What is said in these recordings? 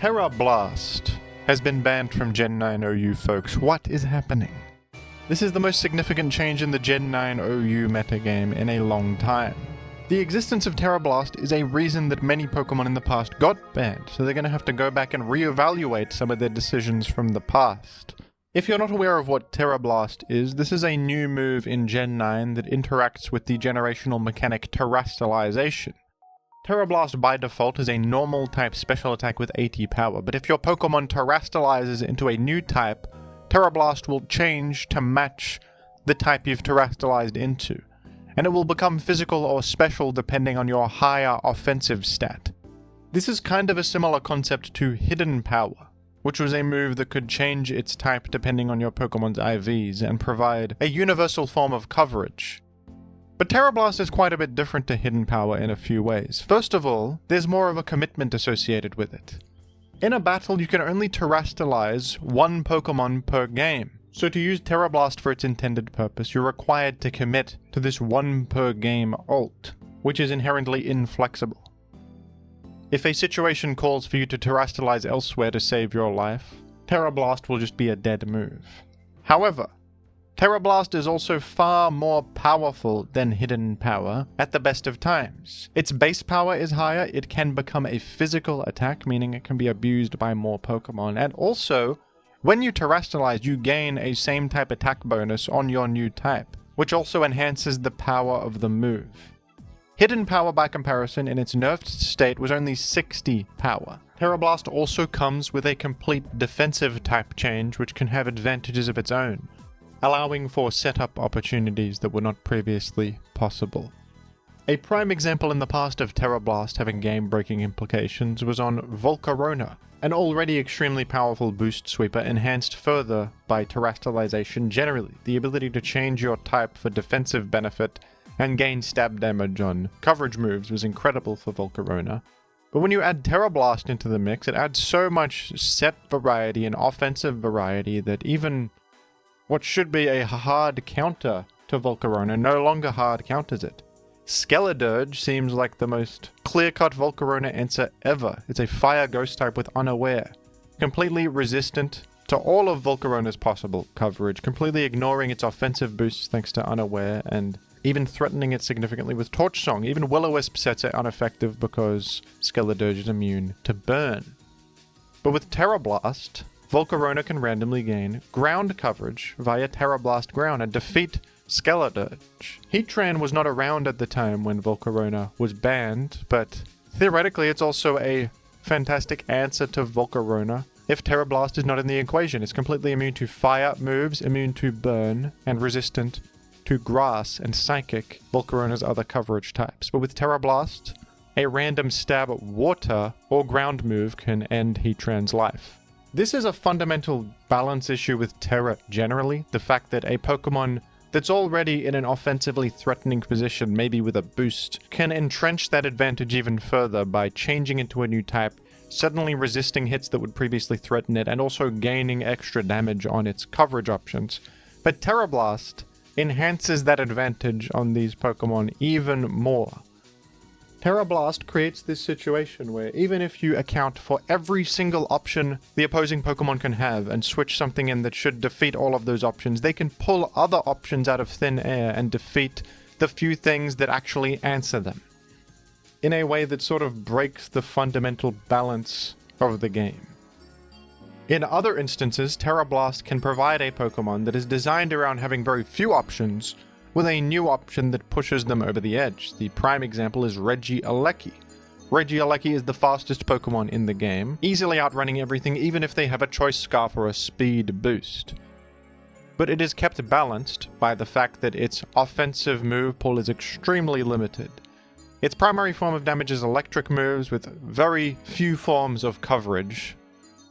Tera Blast has been banned from Gen 9 OU, folks. What is happening? This is the most significant change in the Gen 9 OU metagame in a long time. The existence of Tera Blast is a reason that many Pokemon in the past got banned, so they're going to have to go back and reevaluate some of their decisions from the past. If you're not aware of what Tera Blast is, this is a new move in Gen 9 that interacts with the generational mechanic Terastallization. Tera Blast by default is a normal type special attack with 80 power, but if your Pokemon terastallizes into a new type, Tera Blast will change to match the type you've terastallized into, and it will become physical or special depending on your higher offensive stat. This is kind of a similar concept to Hidden Power, which was a move that could change its type depending on your Pokemon's IVs and provide a universal form of coverage. But Tera Blast is quite a bit different to Hidden Power in a few ways. First of all, there's more of a commitment associated with it. In a battle, you can only terastallize one Pokemon per game. So to use Tera Blast for its intended purpose, you're required to commit to this one per game ult, which is inherently inflexible. If a situation calls for you to terastallize elsewhere to save your life, Tera Blast will just be a dead move. However, Tera Blast is also far more powerful than Hidden Power at the best of times. Its base power is higher, it can become a physical attack, meaning it can be abused by more Pokemon, and also, when you terastallize, you gain a same type attack bonus on your new type, which also enhances the power of the move. Hidden Power by comparison in its nerfed state was only 60 power. Tera Blast also comes with a complete defensive type change which can have advantages of its own, allowing for setup opportunities that were not previously possible. A prime example in the past of Tera Blast having game-breaking implications was on Volcarona, an already extremely powerful boost sweeper enhanced further by terastallization generally. The ability to change your type for defensive benefit and gain stab damage on coverage moves was incredible for Volcarona. But when you add Tera Blast into the mix, it adds so much set variety and offensive variety that even what should be a hard counter to Volcarona no longer hard counters it. Skeledirge seems like the most clear-cut Volcarona answer ever. It's a fire ghost type with Unaware, completely resistant to all of Volcarona's possible coverage, completely ignoring its offensive boosts thanks to Unaware, and even threatening it significantly with Torch Song. Even Will-O-Wisp sets it ineffective because Skeledirge is immune to burn. But with Tera Blast, Volcarona can randomly gain ground coverage via Tera Blast Ground and defeat Skeledirge. Heatran was not around at the time when Volcarona was banned, but theoretically it's also a fantastic answer to Volcarona if Tera Blast is not in the equation. It's completely immune to fire moves, immune to burn, and resistant to grass and psychic, Volcarona's other coverage types. But with Tera Blast, a random stab at water or ground move can end Heatran's life. This is a fundamental balance issue with Tera generally, the fact that a Pokemon that's already in an offensively threatening position, maybe with a boost, can entrench that advantage even further by changing into a new type, suddenly resisting hits that would previously threaten it, and also gaining extra damage on its coverage options. But Tera Blast enhances that advantage on these Pokemon even more. Tera Blast creates this situation where even if you account for every single option the opposing Pokemon can have and switch something in that should defeat all of those options, they can pull other options out of thin air and defeat the few things that actually answer them, in a way that sort of breaks the fundamental balance of the game. In other instances, Tera Blast can provide a Pokemon that is designed around having very few options with a new option that pushes them over the edge. The prime example is Regieleki. Regieleki is the fastest Pokemon in the game, easily outrunning everything even if they have a Choice Scarf or a speed boost. But it is kept balanced by the fact that its offensive move pool is extremely limited. Its primary form of damage is electric moves with very few forms of coverage,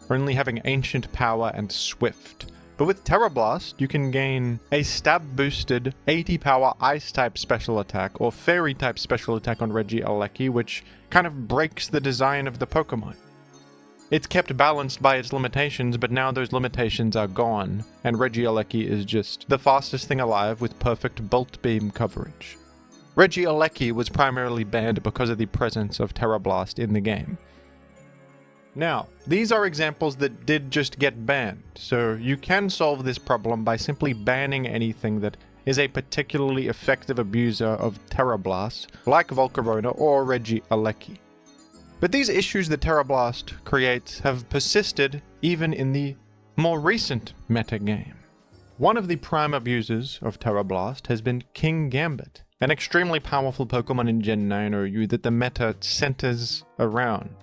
only having Ancient Power and Swift. But with Tera Blast, you can gain a stab-boosted 80 power Ice-type special attack or Fairy-type special attack on Regieleki, which kind of breaks the design of the Pokemon. It's kept balanced by its limitations, but now those limitations are gone, and Regieleki is just the fastest thing alive with perfect Bolt Beam coverage. Regieleki was primarily banned because of the presence of Tera Blast in the game. Now, these are examples that did just get banned, so you can solve this problem by simply banning anything that is a particularly effective abuser of Tera Blast, like Volcarona or Regieleki. But these issues that Tera Blast creates have persisted even in the more recent metagame. One of the prime abusers of Tera Blast has been King Gambit, an extremely powerful Pokemon in Gen 9 OU that the meta centers around.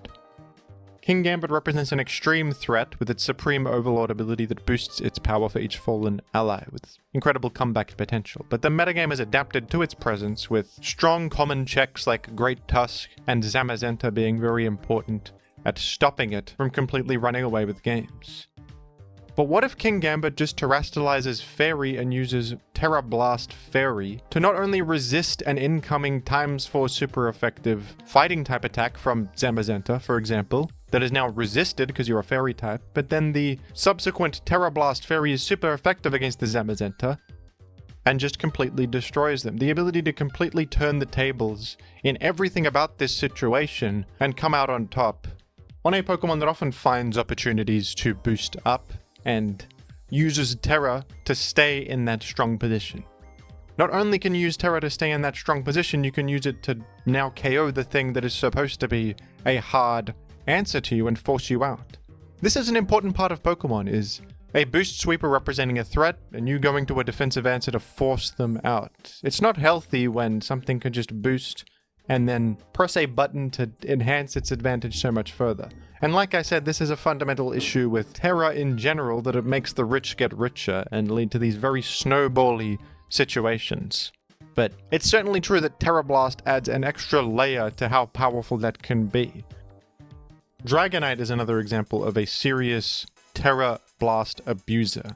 King Gambit represents an extreme threat with its Supreme Overlord ability that boosts its power for each fallen ally with incredible comeback potential, but the metagame has adapted to its presence with strong common checks like Great Tusk and Zamazenta being very important at stopping it from completely running away with games. But what if King Gambit just terrestrializes Fairy and uses Tera Blast Fairy to not only resist an incoming ×4 super effective fighting type attack from Zamazenta, for example, that is now resisted because you're a Fairy type, but then the subsequent Tera Blast Fairy is super effective against the Zamazenta and just completely destroys them. The ability to completely turn the tables in everything about this situation and come out on top on a Pokemon that often finds opportunities to boost up and uses Terra to stay in that strong position. Not only can you use Terra to stay in that strong position, you can use it to now KO the thing that is supposed to be a hard answer to you and force you out. This is an important part of Pokemon, is a boost sweeper representing a threat and you going to a defensive answer to force them out. It's not healthy when something can just boost and then press a button to enhance its advantage so much further. And like I said, this is a fundamental issue with Terra in general, that it makes the rich get richer and lead to these very snowbally situations. But it's certainly true that Tera Blast adds an extra layer to how powerful that can be. Dragonite is another example of a serious Tera Blast abuser.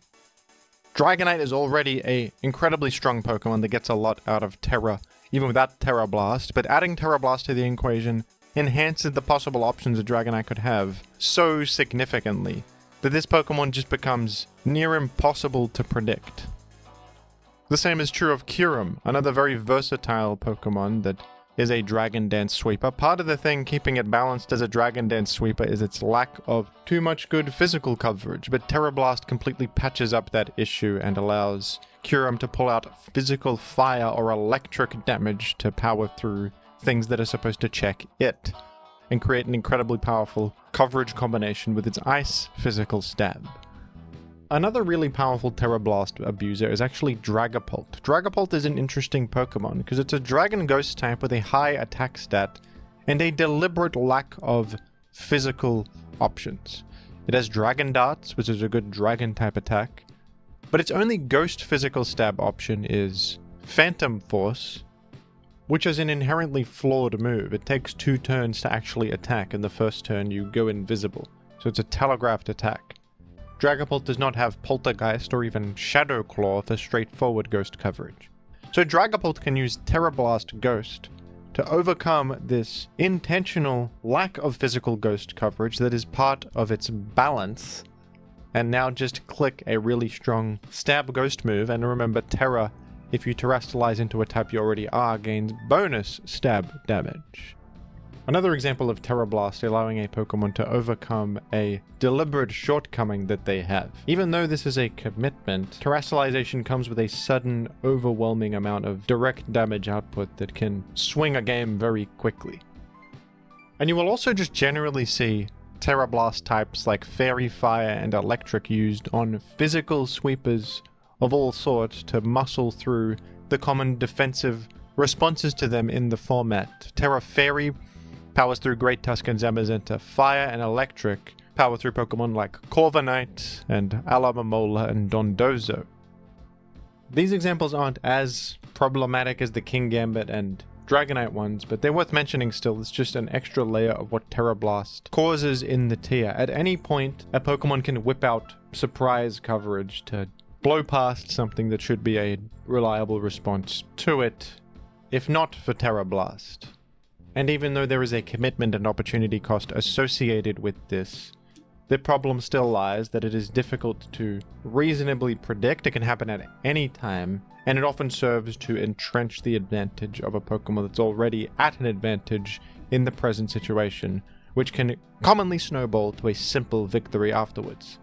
Dragonite is already an incredibly strong Pokemon that gets a lot out of Terra, even without Tera Blast, but adding Tera Blast to the equation enhances the possible options a Dragonite could have so significantly that this Pokemon just becomes near impossible to predict. The same is true of Kyurem, another very versatile Pokemon that is a Dragon Dance sweeper. Part of the thing keeping it balanced as a Dragon Dance sweeper is its lack of too much good physical coverage, but Tera Blast completely patches up that issue and allows Kyurem to pull out physical fire or electric damage to power through things that are supposed to check it, and create an incredibly powerful coverage combination with its ice physical stab. Another really powerful Tera Blast abuser is actually Dragapult. Dragapult is an interesting Pokemon because it's a Dragon Ghost type with a high attack stat and a deliberate lack of physical options. It has Dragon Darts, which is a good Dragon type attack, but its only Ghost physical stab option is Phantom Force, which is an inherently flawed move. It takes 2 turns to actually attack, and the first turn you go invisible, so it's a telegraphed attack. Dragapult does not have Poltergeist or even Shadow Claw for straightforward ghost coverage. So Dragapult can use Tera Blast Ghost to overcome this intentional lack of physical ghost coverage that is part of its balance, and now just click a really strong stab ghost move. And remember, Terra, if you terrestrialize into a type you already are, gains bonus stab damage. Another example of Tera Blast allowing a Pokemon to overcome a deliberate shortcoming that they have. Even though this is a commitment, terrestrialization comes with a sudden, overwhelming amount of direct damage output that can swing a game very quickly. And you will also just generally see Tera Blast types like Fairy, Fire, and Electric used on physical sweepers of all sorts to muscle through the common defensive responses to them in the format. Tera Fairy powers through Great Tusk and Zamazenta. Fire and Electric power through Pokemon like Corviknight and Alamomola and Dondozo. These examples aren't as problematic as the King Gambit and Dragonite ones, but they're worth mentioning still. It's just an extra layer of what Tera Blast causes in the tier. At any point, a Pokemon can whip out surprise coverage to blow past something that should be a reliable response to it, if not for Tera Blast. And even though there is a commitment and opportunity cost associated with this, the problem still lies that it is difficult to reasonably predict. It can happen at any time, and it often serves to entrench the advantage of a Pokemon that's already at an advantage in the present situation, which can commonly snowball to a simple victory afterwards.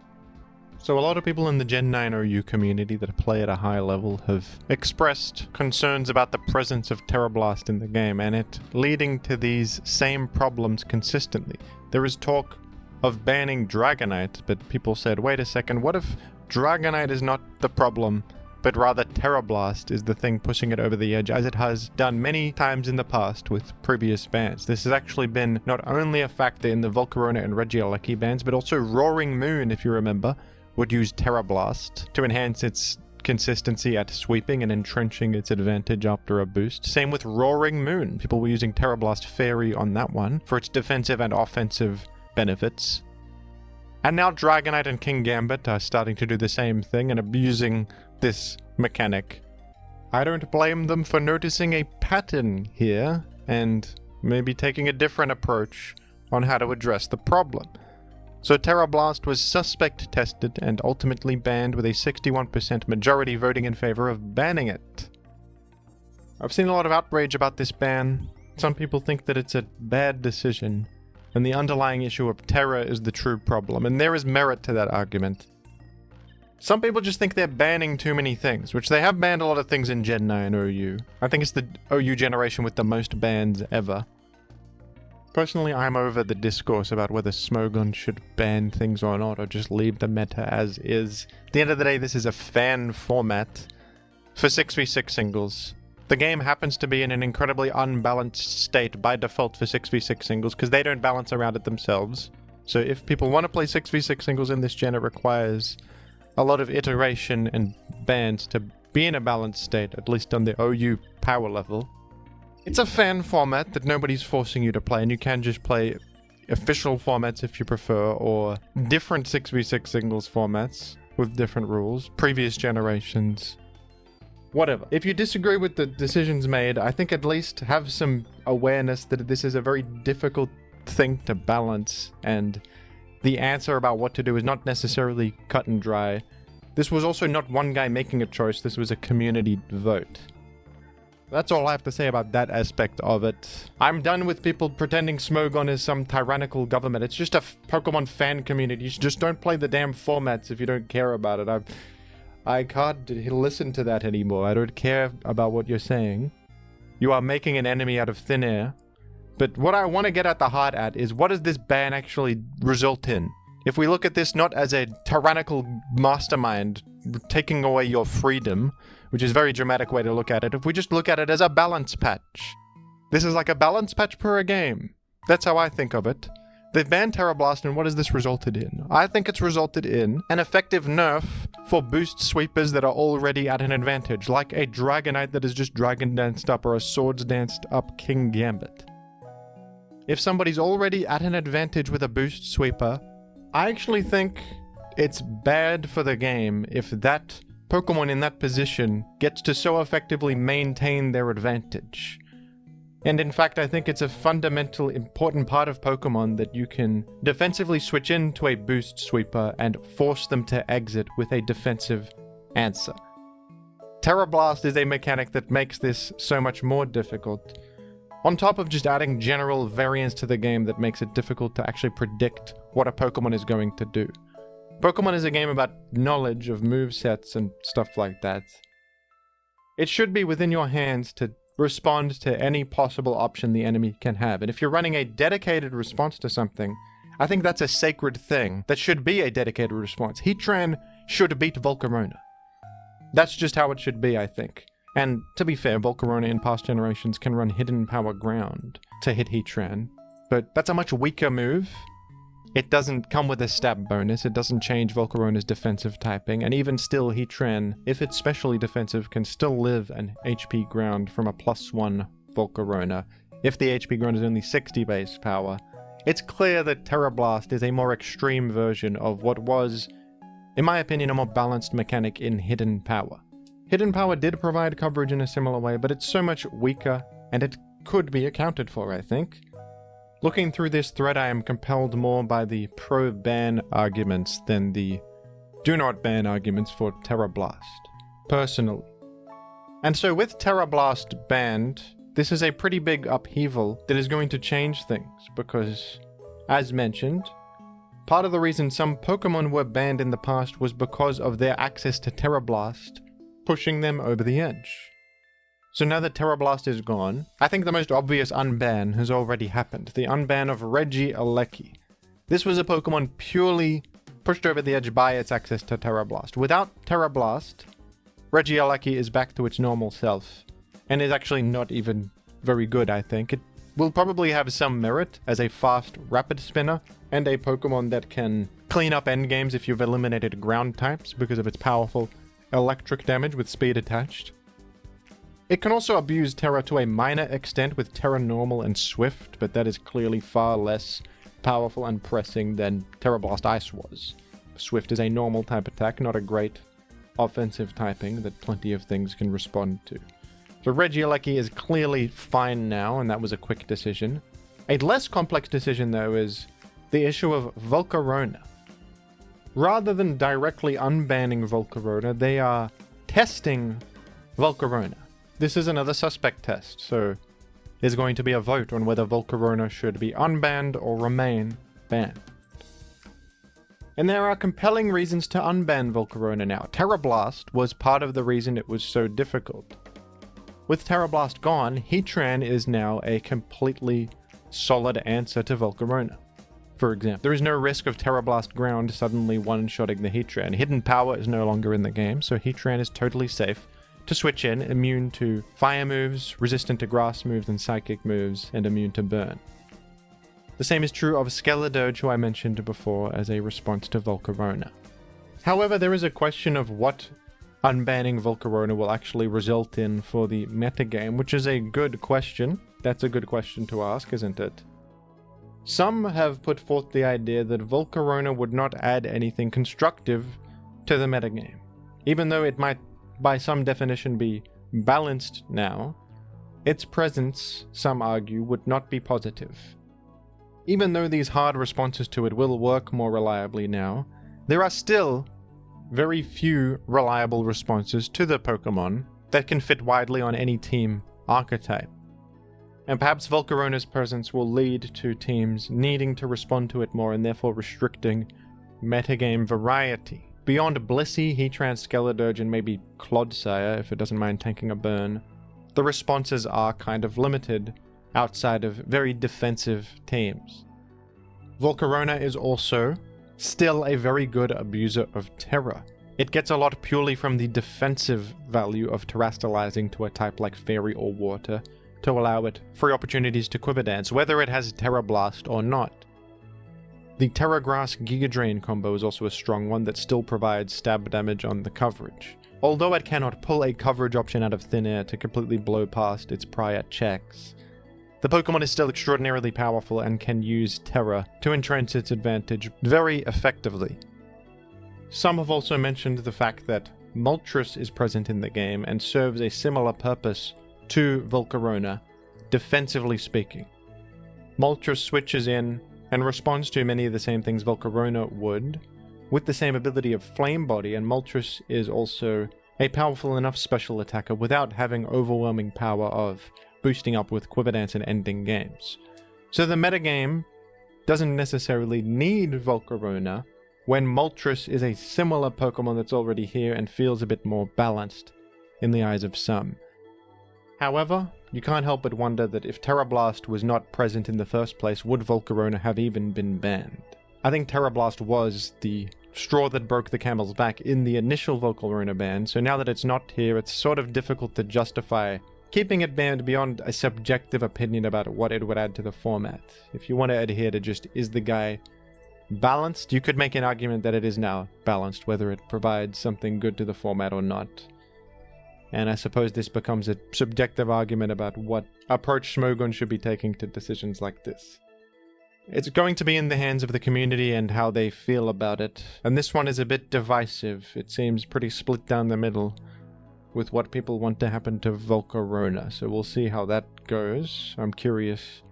So a lot of people in the Gen 9 OU community that play at a high level have expressed concerns about the presence of Tera Blast in the game, and it leading to these same problems consistently. There is talk of banning Dragonite, but people said, wait a second, what if Dragonite is not the problem, but rather Tera Blast is the thing pushing it over the edge, as it has done many times in the past with previous bans. This has actually been not only a factor in the Volcarona and Regieleki bans, but also Roaring Moon, if you remember, would use Tera Blast to enhance its consistency at sweeping and entrenching its advantage after a boost. Same with Roaring Moon. People were using Tera Blast Fairy on that one for its defensive and offensive benefits. And now Dragonite and King Gambit are starting to do the same thing and abusing this mechanic. I don't blame them for noticing a pattern here and maybe taking a different approach on how to address the problem. So Tera Blast was suspect tested and ultimately banned with a 61% majority voting in favor of banning it. I've seen a lot of outrage about this ban. Some people think that it's a bad decision, and the underlying issue of Terra is the true problem, and there is merit to that argument. Some people just think they're banning too many things, which they have banned a lot of things in Gen 9 OU. I think it's the OU generation with the most bans ever. Personally, I'm over the discourse about whether Smogon should ban things or not, or just leave the meta as is. At the end of the day, this is a fan format for 6v6 singles. The game happens to be in an incredibly unbalanced state by default for 6v6 singles, because they don't balance around it themselves. So if people want to play 6v6 singles in this gen, it requires a lot of iteration and bans to be in a balanced state, at least on the OU power level. It's a fan format that nobody's forcing you to play, and you can just play official formats if you prefer, or different 6v6 singles formats with different rules, previous generations, whatever. If you disagree with the decisions made, I think at least have some awareness that this is a very difficult thing to balance, and the answer about what to do is not necessarily cut and dry. This was also not one guy making a choice, this was a community vote. That's all I have to say about that aspect of it. I'm done with people pretending Smogon is some tyrannical government. It's just a Pokemon fan community. You just don't play the damn formats if you don't care about it. I can't listen to that anymore. I don't care about what you're saying. You are making an enemy out of thin air. But what I want to get at the heart at is, what does this ban actually result in? If we look at this not as a tyrannical mastermind taking away your freedom, which is a very dramatic way to look at it, if we just look at it as a balance patch. This is like a balance patch per a game. That's how I think of it. They've banned Tera Blast, and what has this resulted in? I think it's resulted in an effective nerf for boost sweepers that are already at an advantage, like a Dragonite that is just Dragon Danced up, or a Swords Danced up King Gambit. If somebody's already at an advantage with a boost sweeper, I actually think it's bad for the game if that Pokemon in that position gets to so effectively maintain their advantage. And in fact, I think it's a fundamental important part of Pokemon that you can defensively switch into a boost sweeper and force them to exit with a defensive answer. Tera Blast is a mechanic that makes this so much more difficult, on top of just adding general variance to the game that makes it difficult to actually predict what a Pokemon is going to do. Pokemon is a game about knowledge of movesets and stuff like that. It should be within your hands to respond to any possible option the enemy can have. And if you're running a dedicated response to something, I think that's a sacred thing. That should be a dedicated response. Heatran should beat Volcarona. That's just how it should be, I think. And to be fair, Volcarona in past generations can run Hidden Power Ground to hit Heatran, but that's a much weaker move. It doesn't come with a stab bonus, it doesn't change Volcarona's defensive typing, and even still Heatran, if it's specially defensive, can still live an HP ground from a +1 Volcarona, if the HP ground is only 60 base power. It's clear that Tera Blast is a more extreme version of what was, in my opinion, a more balanced mechanic in Hidden Power. Hidden Power did provide coverage in a similar way, but it's so much weaker, and it could be accounted for, I think. Looking through this thread, I am compelled more by the pro-ban arguments than the do-not-ban arguments for Tera Blast, personally. And so with Tera Blast banned, this is a pretty big upheaval that is going to change things, because As mentioned, part of the reason some Pokemon were banned in the past was because of their access to Tera Blast, pushing them over the edge. So now that Tera Blast is gone, I think the most obvious unban has already happened. The unban of Regieleki. This was a Pokemon purely pushed over the edge by its access to Tera Blast. Without Tera Blast, Regieleki is back to its normal self, and is actually not even very good, I think. It will probably have some merit as a fast, rapid spinner, and a Pokemon that can clean up endgames if you've eliminated ground types because of its powerful electric damage with speed attached. It can also abuse Terra to a minor extent with Terra Normal and Swift, but that is clearly far less powerful and pressing than Tera Blast Ice was. Swift is a normal type attack, not a great offensive typing that plenty of things can respond to. So Regieleki is clearly fine now, and that was a quick decision. A less complex decision, though, is the issue of Volcarona. Rather than directly unbanning Volcarona, they are testing Volcarona. This is another suspect test, so there's going to be a vote on whether Volcarona should be unbanned or remain banned. And there are compelling reasons to unban Volcarona now. Tera Blast was part of the reason it was so difficult. With Tera Blast gone, Heatran is now a completely solid answer to Volcarona. For example, there is no risk of Tera Blast ground suddenly one-shotting the Heatran. Hidden Power is no longer in the game, so Heatran is totally safe to switch in, immune to fire moves, resistant to grass moves and psychic moves, and immune to burn. The same is true of Skeledirge, who I mentioned before, as a response to Volcarona. However, there is a question of what unbanning Volcarona will actually result in for the metagame, which is a good question. That's a good question to ask, isn't it? Some have put forth the idea that Volcarona would not add anything constructive to the metagame. Even though it might by some definition be balanced now, its presence, some argue, would not be positive. Even though these hard responses to it will work more reliably now, there are still very few reliable responses to the Pokemon that can fit widely on any team archetype. And perhaps Volcarona's presence will lead to teams needing to respond to it more and therefore restricting metagame variety. Beyond Blissey, Heatran, Skeledirge, and maybe Clodsire, if it doesn't mind tanking a burn, the responses are kind of limited outside of very defensive teams. Volcarona is also still a very good abuser of Terra. It gets a lot purely from the defensive value of terastallizing to a type like Fairy or Water to allow it free opportunities to Quiver Dance, whether it has Tera Blast or not. The Terra Grass Giga Drain combo is also a strong one that still provides stab damage on the coverage. Although it cannot pull a coverage option out of thin air to completely blow past its prior checks, the Pokemon is still extraordinarily powerful and can use Terra to entrench its advantage very effectively. Some have also mentioned the fact that Moltres is present in the game and serves a similar purpose to Volcarona, defensively speaking. Moltres switches in and responds to many of the same things Volcarona would, with the same ability of Flame Body, and Moltres is also a powerful enough special attacker without having overwhelming power of boosting up with Quiver Dance and ending games. So the metagame doesn't necessarily need Volcarona when Moltres is a similar Pokemon that's already here and feels a bit more balanced in the eyes of some. However, you can't help but wonder that if Tera Blast was not present in the first place, would Volcarona have even been banned? I think Tera Blast was the straw that broke the camel's back in the initial Volcarona ban, so now that it's not here, it's sort of difficult to justify keeping it banned beyond a subjective opinion about what it would add to the format. If you want to adhere to just, is the guy balanced? You could make an argument that it is now balanced, whether it provides something good to the format or not. And I suppose this becomes a subjective argument about what approach Smogon should be taking to decisions like this. It's going to be in the hands of the community and how they feel about it. And this one is a bit divisive. It seems pretty split down the middle with what people want to happen to Volcarona. So we'll see how that goes. I'm curious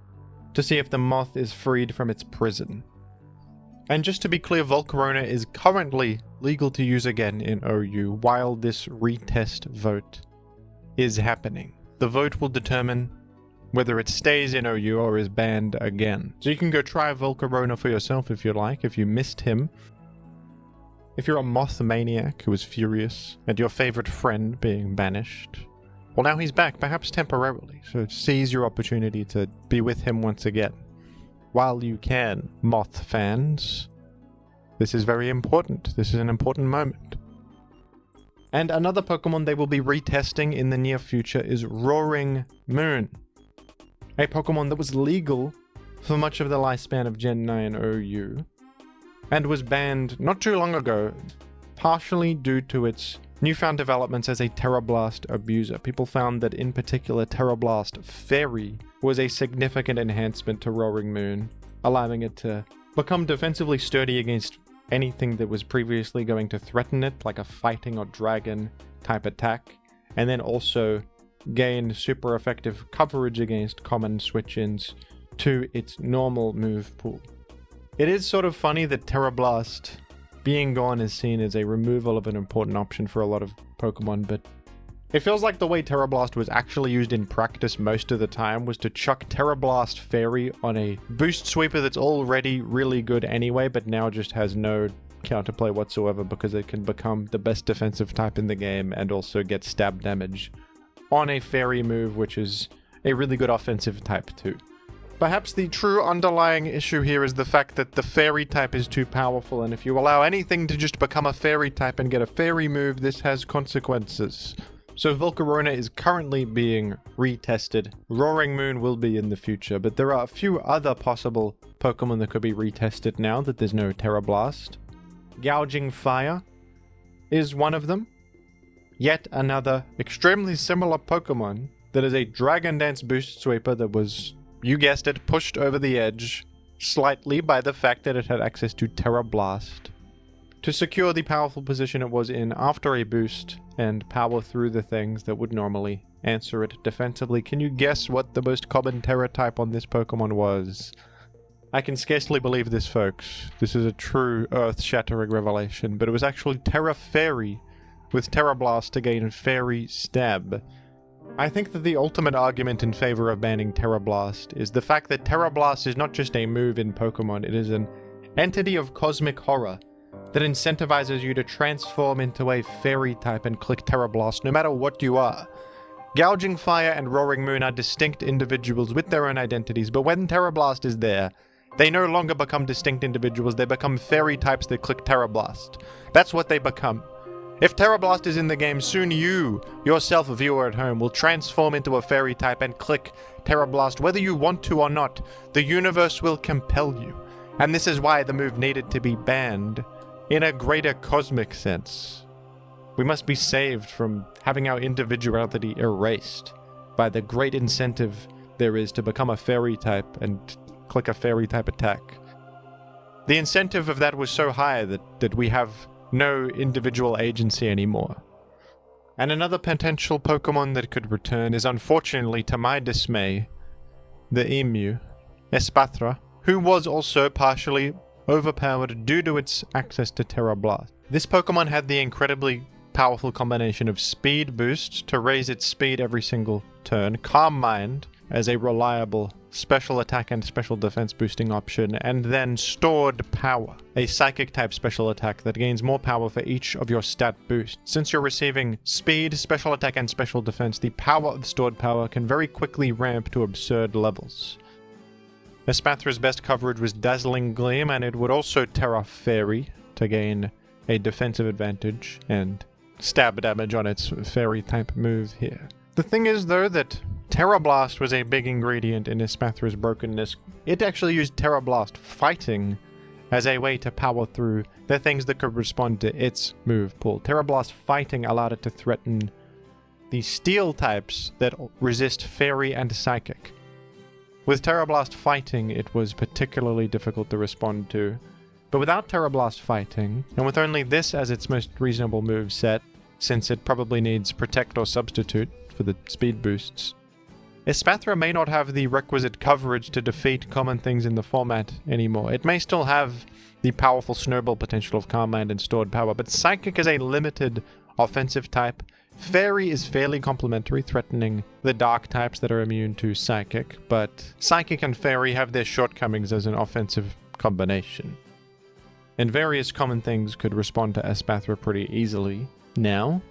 to see if the moth is freed from its prison. And just to be clear, Volcarona is currently legal to use again in OU while this retest vote is happening. The vote will determine whether it stays in OU or is banned again. So you can go try Volcarona for yourself if you like, if you missed him. If you're a moth maniac who is furious at your favorite friend being banished, well, now he's back, perhaps temporarily, so seize your opportunity to be with him once again. While you can, moth fans. This is very important. This is an important moment. And another Pokemon they will be retesting in the near future is Roaring Moon. A Pokemon that was legal for much of the lifespan of Gen 9 OU, and was banned not too long ago, partially due to its newfound developments as a Tera Blast abuser. People found that in particular Tera Blast Fairy was a significant enhancement to Roaring Moon, allowing it to become defensively sturdy against anything that was previously going to threaten it, like a fighting or dragon type attack, and then also gain super effective coverage against common switch-ins to its normal move pool. It is sort of funny that Tera Blast being gone is seen as a removal of an important option for a lot of Pokemon, but it feels like the way Tera Blast was actually used in practice most of the time was to chuck Tera Blast Fairy on a boost sweeper that's already really good anyway, but now just has no counterplay whatsoever because it can become the best defensive type in the game and also get stab damage on a Fairy move, which is a really good offensive type too. Perhaps the true underlying issue here is the fact that the Fairy type is too powerful, and if you allow anything to just become a Fairy type and get a Fairy move, this has consequences. So Volcarona is currently being retested. Roaring Moon will be in the future, but there are a few other possible Pokemon that could be retested now that there's no Tera Blast. Gouging Fire is one of them. Yet another extremely similar Pokemon that is a Dragon Dance boost sweeper that was, you guessed it, pushed over the edge slightly by the fact that it had access to Tera Blast to secure the powerful position it was in after a boost and power through the things that would normally answer it defensively. Can you guess what the most common Terra type on this Pokemon was? I can scarcely believe this, folks. This is a true earth-shattering revelation, but it was actually Tera Fairy with Tera Blast to gain Fairy Stab. I think that the ultimate argument in favor of banning Tera Blast is the fact that Tera Blast is not just a move in Pokemon, it is an entity of cosmic horror that incentivizes you to transform into a Fairy type and click Tera Blast no matter what you are. Gouging Fire and Roaring Moon are distinct individuals with their own identities, but when Tera Blast is there, they no longer become distinct individuals, they become Fairy types that click Tera Blast. That's what they become. If Tera Blast is in the game, soon you, yourself a viewer at home, will transform into a Fairy type and click Tera Blast whether you want to or not. The universe will compel you. And this is why the move needed to be banned in a greater cosmic sense. We must be saved from having our individuality erased by the great incentive there is to become a Fairy type and click a Fairy type attack. The incentive of that was so high that we have no individual agency anymore. And another potential Pokemon that could return is, unfortunately to my dismay, the Emu, Espathra, who was also partially overpowered due to its access to Tera Blast. This Pokemon had the incredibly powerful combination of Speed Boost to raise its speed every single turn, Calm Mind as a reliable special attack and special defense boosting option, and then Stored Power, a Psychic type special attack that gains more power for each of your stat boosts. Since you're receiving speed, special attack, and special defense, the power of Stored Power can very quickly ramp to absurd levels. Espathra's best coverage was Dazzling Gleam, and it would also Tera Fairy to gain a defensive advantage and stab damage on its Fairy type move here. The thing is, though, that Tera Blast was a big ingredient in Espathra's brokenness. It actually used Tera Blast Fighting as a way to power through the things that could respond to its move pool. Tera Blast Fighting allowed it to threaten the Steel types that resist Fairy and Psychic. With Tera Blast Fighting, it was particularly difficult to respond to. But without Tera Blast Fighting, and with only this as its most reasonable move set, since it probably needs Protect or Substitute for the speed boosts, Espathra may not have the requisite coverage to defeat common things in the format anymore. It may still have the powerful snowball potential of Calm Mind and Stored Power, but Psychic is a limited offensive type. Fairy is fairly complementary, threatening the dark types that are immune to Psychic, but Psychic and Fairy have their shortcomings as an offensive combination. And various common things could respond to Espathra pretty easily. Now,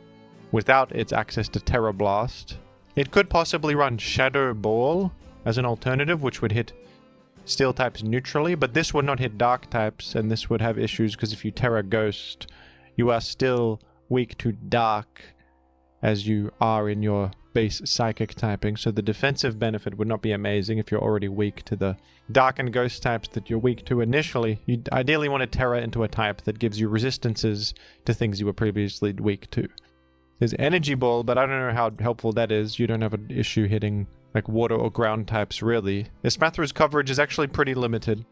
without its access to Tera Blast, it could possibly run Shadow Ball as an alternative, which would hit Steel types neutrally, but this would not hit Dark types, and this would have issues because if you Terra Ghost, you are still weak to Dark as you are in your base Psychic typing, so the defensive benefit would not be amazing if you're already weak to the Dark and Ghost types that you're weak to initially. You'd ideally want to Terra into a type that gives you resistances to things you were previously weak to. There's Energy Ball, but I don't know how helpful that is. You don't have an issue hitting like water or ground types, really. Espathra's coverage is actually pretty limited.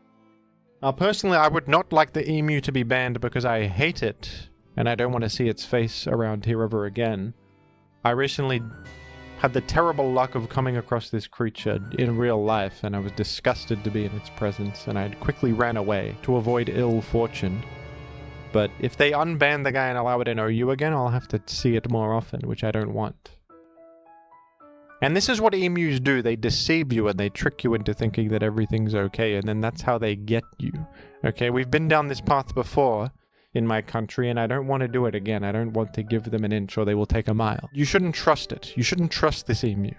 Personally, I would not like the emu to be banned because I hate it, and I don't want to see its face around here ever again. I recently had the terrible luck of coming across this creature in real life, and I was disgusted to be in its presence, and I quickly ran away to avoid ill fortune. But if they unban the guy and allow it in OU again, I'll have to see it more often, which I don't want. And this is what emus do. They deceive you and they trick you into thinking that everything's okay, and then that's how they get you. Okay, we've been down this path before in my country, and I don't want to do it again. I don't want to give them an inch or they will take a mile. You shouldn't trust it. You shouldn't trust this emu.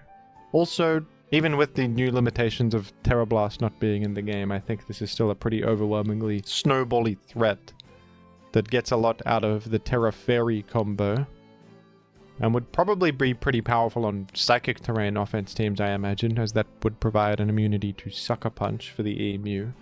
Also, even with the new limitations of Tera Blast not being in the game, I think this is still a pretty overwhelmingly snowbally threat that gets a lot out of the Terra Fairy combo, and would probably be pretty powerful on Psychic terrain offense teams, I imagine, as that would provide an immunity to Sucker Punch for the emu,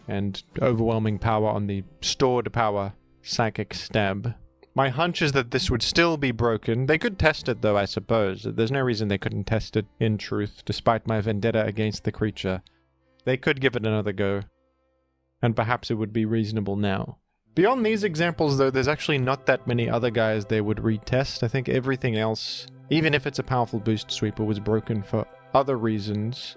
and overwhelming power on the Stored Power Psychic Stab. My hunch is that this would still be broken. They could test it though, I suppose. There's no reason they couldn't test it in truth, despite my vendetta against the creature. They could give it another go, and perhaps it would be reasonable now. Beyond these examples, though, there's actually not that many other guys they would retest. I think everything else, even if it's a powerful boost sweeper, was broken for other reasons.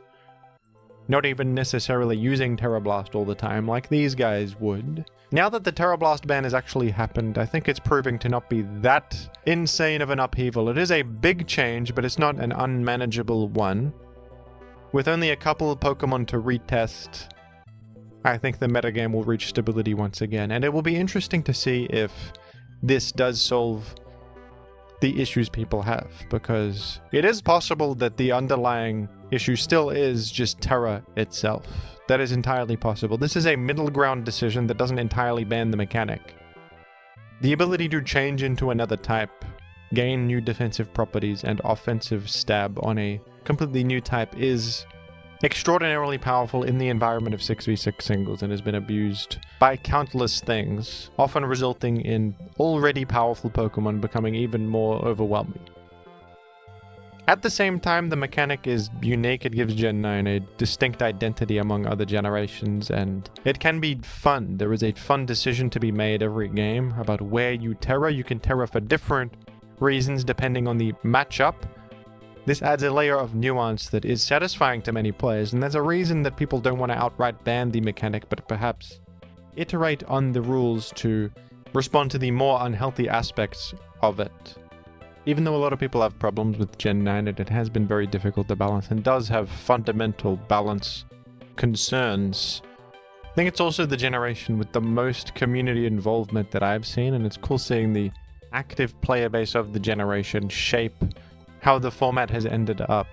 Not even necessarily using Tera Blast all the time, like these guys would. Now that the Tera Blast ban has actually happened, I think it's proving to not be that insane of an upheaval. It is a big change, but it's not an unmanageable one. With only a couple of Pokemon to retest, I think the metagame will reach stability once again, and it will be interesting to see if this does solve the issues people have, because it is possible that the underlying issue still is just Terra itself. That is entirely possible. This is a middle ground decision that doesn't entirely ban the mechanic. The ability to change into another type, gain new defensive properties, and offensive stab on a completely new type is extraordinarily powerful in the environment of 6v6 singles and has been abused by countless things, often resulting in already powerful Pokemon becoming even more overwhelming. At the same time, the mechanic is unique. It gives Gen 9 a distinct identity among other generations, and it can be fun. There is a fun decision to be made every game about where you Terra. You can Terra for different reasons depending on the matchup. This adds a layer of nuance that is satisfying to many players, and there's a reason that people don't want to outright ban the mechanic, but perhaps iterate on the rules to respond to the more unhealthy aspects of it. Even though a lot of people have problems with Gen 9, it has been very difficult to balance and does have fundamental balance concerns. I think it's also the generation with the most community involvement that I've seen, and it's cool seeing the active player base of the generation shape how the format has ended up.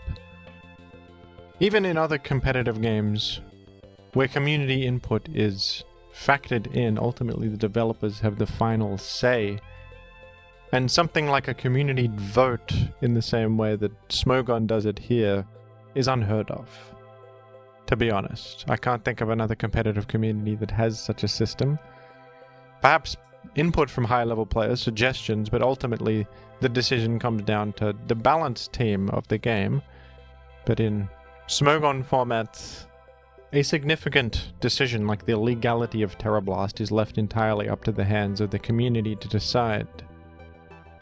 Even in other competitive games, where community input is factored in, ultimately the developers have the final say. And something like a community vote, in the same way that Smogon does it here, is unheard of. To be honest, I can't think of another competitive community that has such a system. Perhaps input from high-level players, suggestions, but ultimately the decision comes down to the balance team of the game. But in Smogon formats, a significant decision like the legality of Tera Blast is left entirely up to the hands of the community to decide.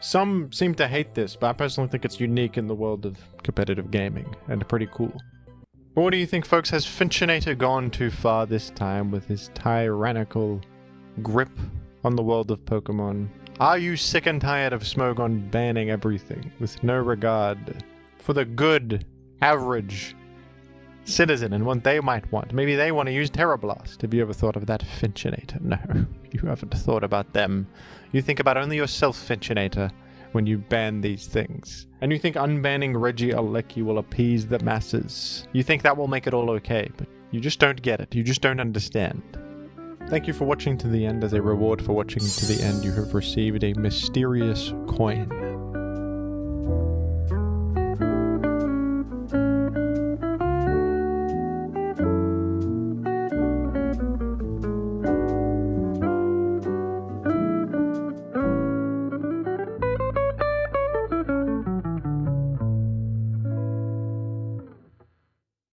Some seem to hate this, but I personally think it's unique in the world of competitive gaming, and pretty cool. But what do you think, folks? Has Finchinator gone too far this time with his tyrannical grip on the world of Pokemon? Are you sick and tired of Smogon banning everything with no regard for the good, average citizen and what they might want? Maybe they want to use Tera Blast. Have you ever thought of that, Finchinator? No, you haven't thought about them. You think about only yourself, Finchinator, when you ban these things. And you think unbanning Regieleki will appease the masses. You think that will make it all okay, but you just don't get it. You just don't understand. Thank you for watching to the end. As a reward for watching to the end, you have received a mysterious coin.